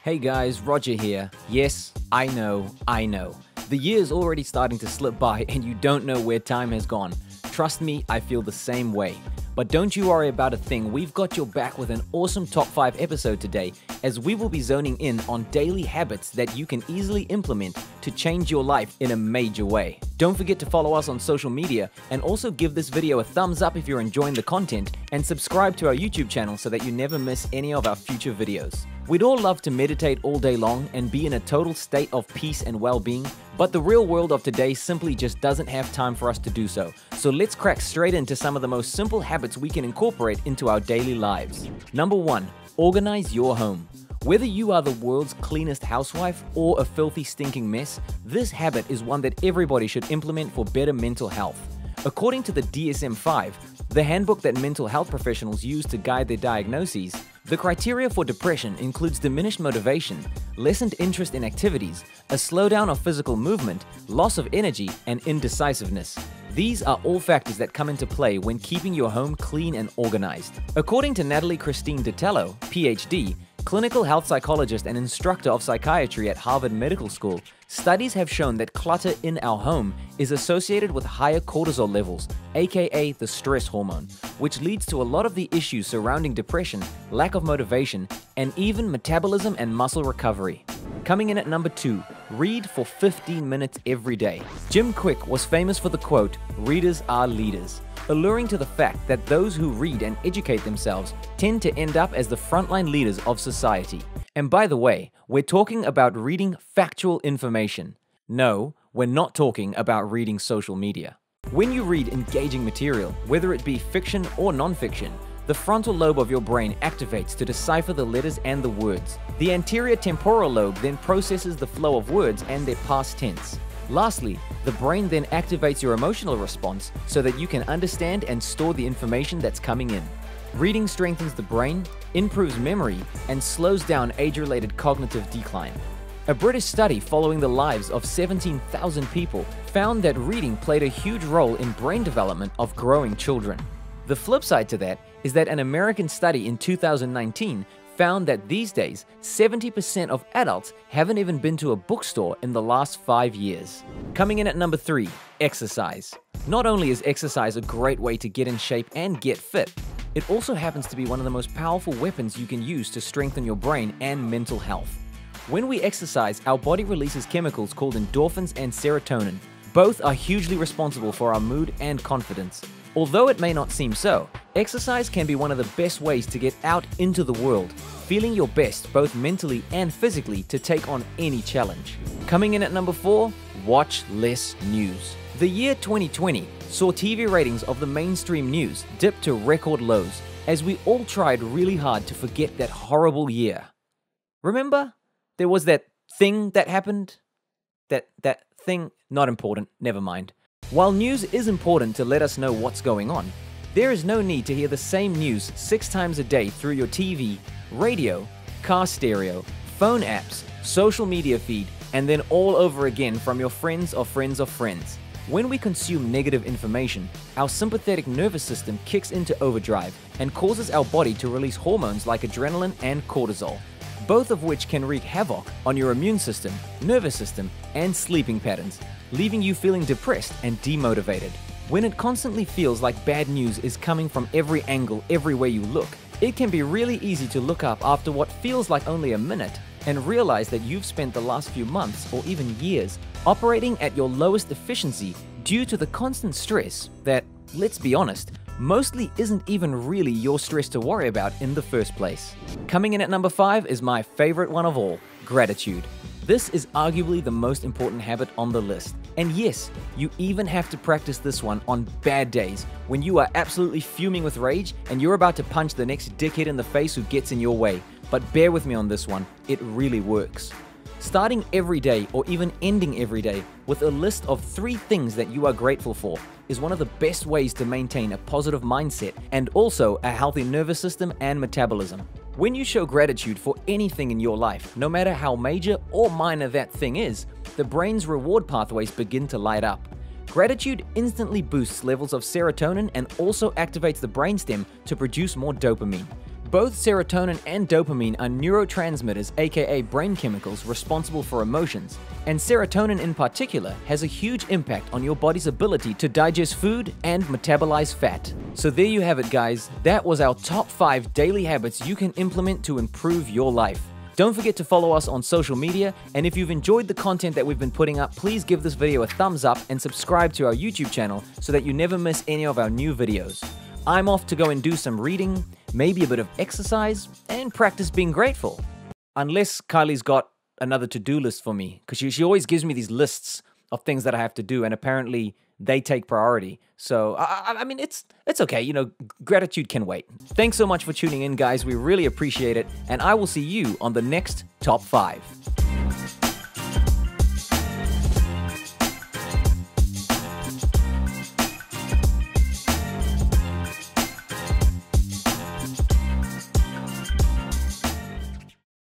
Hey guys, Roger here. Yes, I know. The year's already starting to slip by and you don't know where time has gone. Trust me, I feel the same way. But don't you worry about a thing, we've got your back with an awesome top 5 episode today, as we will be zoning in on daily habits that you can easily implement to change your life in a major way. Don't forget to follow us on social media and also give this video a thumbs up if you're enjoying the content, and subscribe to our YouTube channel so that you never miss any of our future videos. We'd all love to meditate all day long and be in a total state of peace and well-being, but the real world of today simply just doesn't have time for us to do so. So let's crack straight into some of the most simple habits we can incorporate into our daily lives. Number 1. Organize your home. Whether you are the world's cleanest housewife or a filthy stinking mess, this habit is one that everybody should implement for better mental health. According to the DSM-5, the handbook that mental health professionals use to guide their diagnoses, the criteria for depression includes diminished motivation, lessened interest in activities, a slowdown of physical movement, loss of energy, and indecisiveness. These are all factors that come into play when keeping your home clean and organized. According to Natalie Christine DeTello, PhD, clinical health psychologist and instructor of psychiatry at Harvard Medical School, studies have shown that clutter in our home is associated with higher cortisol levels, aka the stress hormone, which leads to a lot of the issues surrounding depression, lack of motivation, and even metabolism and muscle recovery. Coming in at number 2, read for 15 minutes every day. Jim Kwik was famous for the quote, "Readers are leaders," alluring to the fact that those who read and educate themselves tend to end up as the frontline leaders of society. And by the way, we're talking about reading factual information. No, we're not talking about reading social media. When you read engaging material, whether it be fiction or non-fiction, the frontal lobe of your brain activates to decipher the letters and the words. The anterior temporal lobe then processes the flow of words and their past tense. Lastly, the brain then activates your emotional response so that you can understand and store the information that's coming in. Reading strengthens the brain, improves memory, and slows down age-related cognitive decline. A British study following the lives of 17,000 people found that reading played a huge role in brain development of growing children. The flip side to that is that an American study in 2019 found that these days, 70% of adults haven't even been to a bookstore in the last 5 years. Coming in at number 3, exercise. Not only is exercise a great way to get in shape and get fit, it also happens to be one of the most powerful weapons you can use to strengthen your brain and mental health. When we exercise, our body releases chemicals called endorphins and serotonin. Both are hugely responsible for our mood and confidence. Although it may not seem so, exercise can be one of the best ways to get out into the world, feeling your best both mentally and physically to take on any challenge. Coming in at number 4, watch less news. The year 2020 saw TV ratings of the mainstream news dip to record lows as we all tried really hard to forget that horrible year. Remember? There was that thing that happened? That thing, not important, never mind. While news is important to let us know what's going on, there is no need to hear the same news 6 times a day through your TV, radio, car stereo, phone apps, social media feed, and then all over again from your friends of friends of friends. When we consume negative information, our sympathetic nervous system kicks into overdrive and causes our body to release hormones like adrenaline and cortisol, both of which can wreak havoc on your immune system, nervous system, and sleeping patterns, leaving you feeling depressed and demotivated. When it constantly feels like bad news is coming from every angle, everywhere you look, it can be really easy to look up after what feels like only a minute and realize that you've spent the last few months or even years operating at your lowest efficiency due to the constant stress that, let's be honest, mostly isn't even really your stress to worry about in the first place. Coming in at number 5 is my favorite one of all, gratitude. This is arguably the most important habit on the list. And yes, you even have to practice this one on bad days when you are absolutely fuming with rage and you're about to punch the next dickhead in the face who gets in your way. But bear with me on this one, it really works. Starting every day or even ending every day with a list of 3 things that you are grateful for is one of the best ways to maintain a positive mindset and also a healthy nervous system and metabolism. When you show gratitude for anything in your life, no matter how major or minor that thing is, the brain's reward pathways begin to light up. Gratitude instantly boosts levels of serotonin and also activates the brainstem to produce more dopamine. Both serotonin and dopamine are neurotransmitters, aka brain chemicals responsible for emotions, and serotonin in particular has a huge impact on your body's ability to digest food and metabolize fat. So there you have it, guys. That was our top 5 daily habits you can implement to improve your life. Don't forget to follow us on social media, and if you've enjoyed the content that we've been putting up, please give this video a thumbs up and subscribe to our YouTube channel so that you never miss any of our new videos. I'm off to go and do some reading, maybe a bit of exercise, and practice being grateful. Unless Kylie's got another to-do list for me, because she always gives me these lists of things that I have to do, and apparently they take priority. So, I mean, it's okay, you know, gratitude can wait. Thanks so much for tuning in, guys. We really appreciate it, and I will see you on the next Top 5.